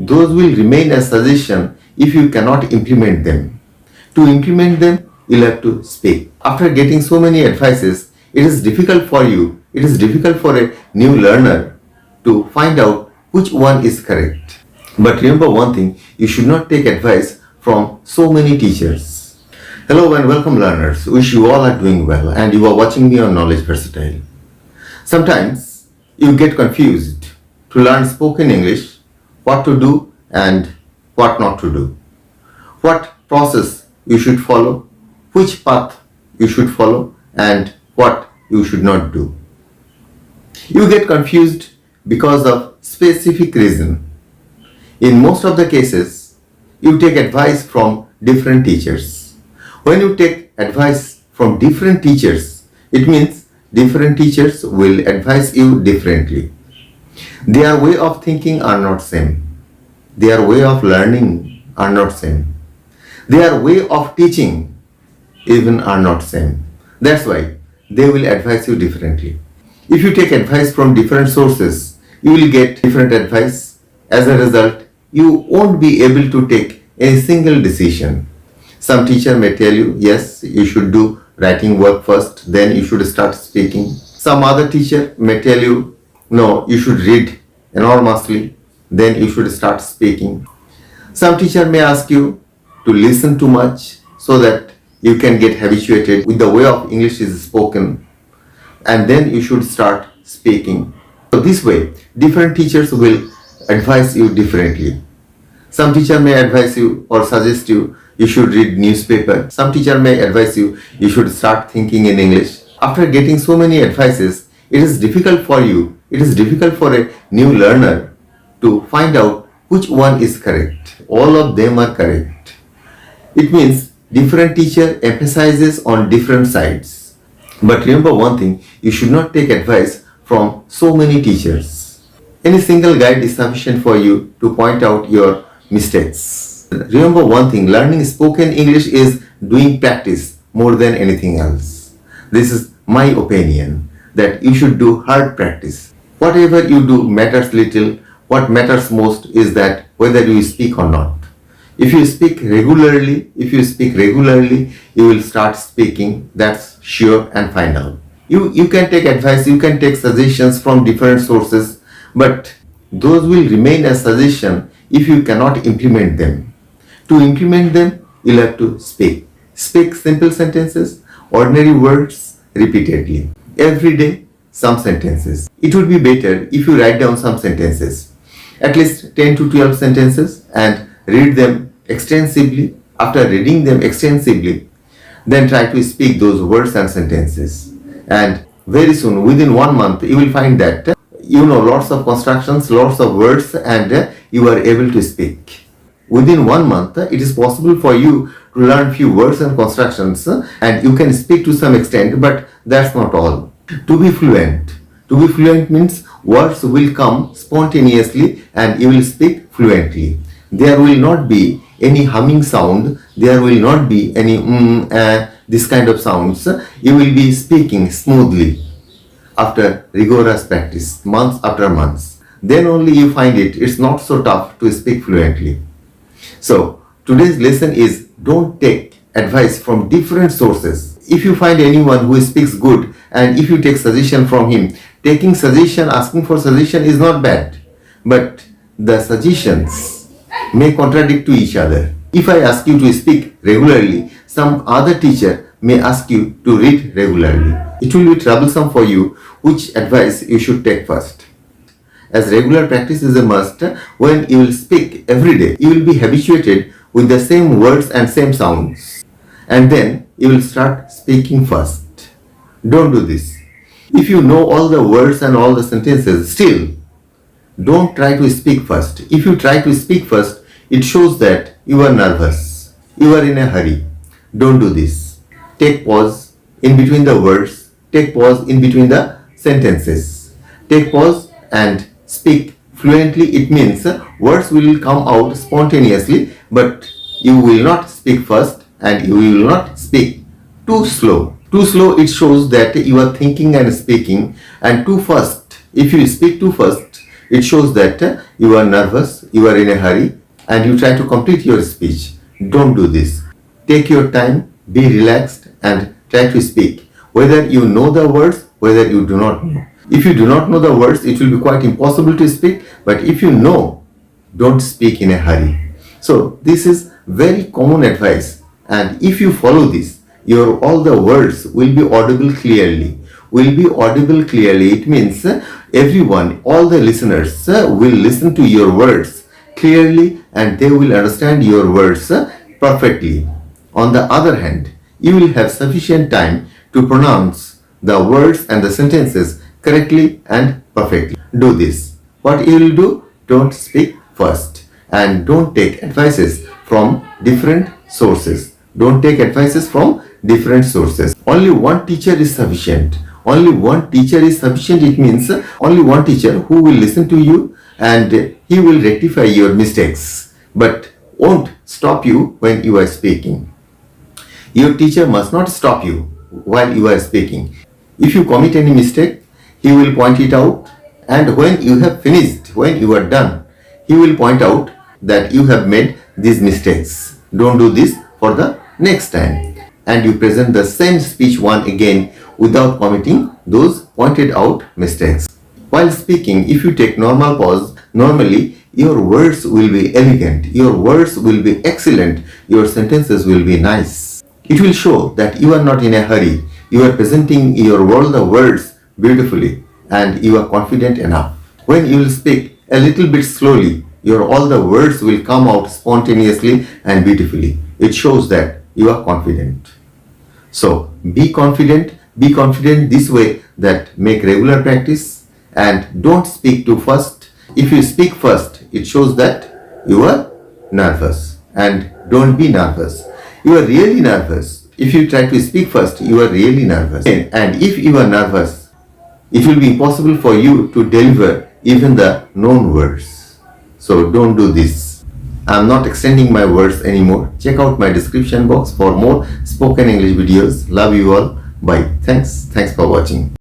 those will remain as suggestion if you cannot implement them. To implement them, you'll have to speak. After getting so many advices, it is difficult for a new learner to find out which one is correct. But remember one thing, you should not take advice from so many teachers. Hello and welcome learners. Wish you all are doing well and you are watching me on Knowledge Versatile. Sometimes you get confused to learn spoken English, what to do and what not to do. What process you should follow, which path you should follow and what you should not do. You get confused because of specific reason. In most of the cases, you take advice from different teachers. When you take advice from different teachers, it means different teachers will advise you differently. Their way of thinking are not same. Their way of learning are not same. Their way of teaching even are not same. That's why they will advise you differently. If you take advice from different sources, you will get different advice. As a result, you won't be able to take a single decision. Some teacher may tell you, yes, you should do writing work first, then you should start speaking. Some other teacher may tell you, no, you should read enormously, then you should start speaking. Some teacher may ask you to listen too much so that you can get habituated with the way of English is spoken, and then you should start speaking. So this way, different teachers will advise you differently. Some teacher may advise you or suggest you should read newspaper. Some teacher may advise you should start thinking in English. After getting so many advices, it is difficult for a new learner to find out which one is correct. All of them are correct. It means different teacher emphasizes on different sides. But remember one thing, you should not take advice from so many teachers. Any single guide is sufficient for you to point out your mistakes. Remember one thing, learning spoken English is doing practice more than anything else. This is my opinion, that you should do hard practice. Whatever you do matters little. What matters most is that whether you speak or not. If you speak regularly, you will start speaking. That's sure and final. You can take advice, you can take suggestions from different sources, but those will remain as suggestion if you cannot implement them. To implement them, you'll have to speak. Speak simple sentences, ordinary words repeatedly. Every day, some sentences. It would be better if you write down some sentences, at least 10 to 12 sentences, and read them extensively. After reading them extensively, then try to speak those words and sentences. And very soon, within 1 month, you will find that you know lots of constructions, lots of words, and you are able to speak. Within 1 month, it is possible for you to learn few words and constructions, and you can speak to some extent, but that's not all. To be fluent means words will come spontaneously and you will speak fluently. There will not be any humming sound, there will not be any this kind of sounds. You will be speaking smoothly after rigorous practice, months after months. Then only you find it's not so tough to speak fluently. So today's lesson is, don't take advice from different sources. If you find anyone who speaks good and if you take suggestion from him, taking suggestion, asking for suggestion is not bad, but the suggestions may contradict to each other. If I ask you to speak regularly, some other teacher may ask you to read regularly. It will be troublesome for you which advice you should take first. As regular practice is a must, when you will speak every day, you will be habituated with the same words and same sounds. And then you will start speaking first. Don't do this. If you know all the words and all the sentences, still, don't try to speak first. If you try to speak first, it shows that you are nervous. You are in a hurry. Don't do this. Take pause in between the words. Take pause in between the sentences. Take pause and speak fluently. It means words will come out spontaneously, but you will not speak first and you will not speak too slow. Too slow, it shows that you are thinking and speaking, and too fast. If you speak too fast, it shows that you are nervous, you are in a hurry, and you try to complete your speech. Don't do this. Take your time, be relaxed, and try to speak. Whether you know the words, whether you do not know. If you do not know the words, it will be quite impossible to speak. But if you know, don't speak in a hurry. So this is very common advice. And if you follow this, your all the words will be audible clearly. Will be audible clearly. It means everyone, all the listeners will listen to your words clearly and they will understand your words perfectly. On the other hand, you will have sufficient time to pronounce the words and the sentences correctly and perfectly. Do this. What you will do? Don't speak first and don't take advices from different sources. Don't take advices from different sources. Only one teacher is sufficient. Only one teacher is sufficient. It means only one teacher who will listen to you and he will rectify your mistakes but won't stop you when you are speaking. Your teacher must not stop you while you are speaking. If you commit any mistake, he will point it out, and when you have finished, when you are done, he will point out that you have made these mistakes. Don't do this for the next time. And you present the same speech once again without committing those pointed out mistakes. While speaking, if you take normal pause, normally your words will be elegant, your words will be excellent, your sentences will be nice. It will show that you are not in a hurry. You are presenting your all the words beautifully and you are confident enough. When you will speak a little bit slowly, your all the words will come out spontaneously and beautifully. It shows that you are confident. So be confident this way, that make regular practice and don't speak too fast. If you speak first, it shows that you are nervous, and don't be nervous. You are really nervous. If you try to speak first, you are really nervous. And if you are nervous, it will be impossible for you to deliver even the known words. So don't do this. I am not extending my words anymore. Check out my description box for more spoken English videos. Love you all. Bye. Thanks for watching.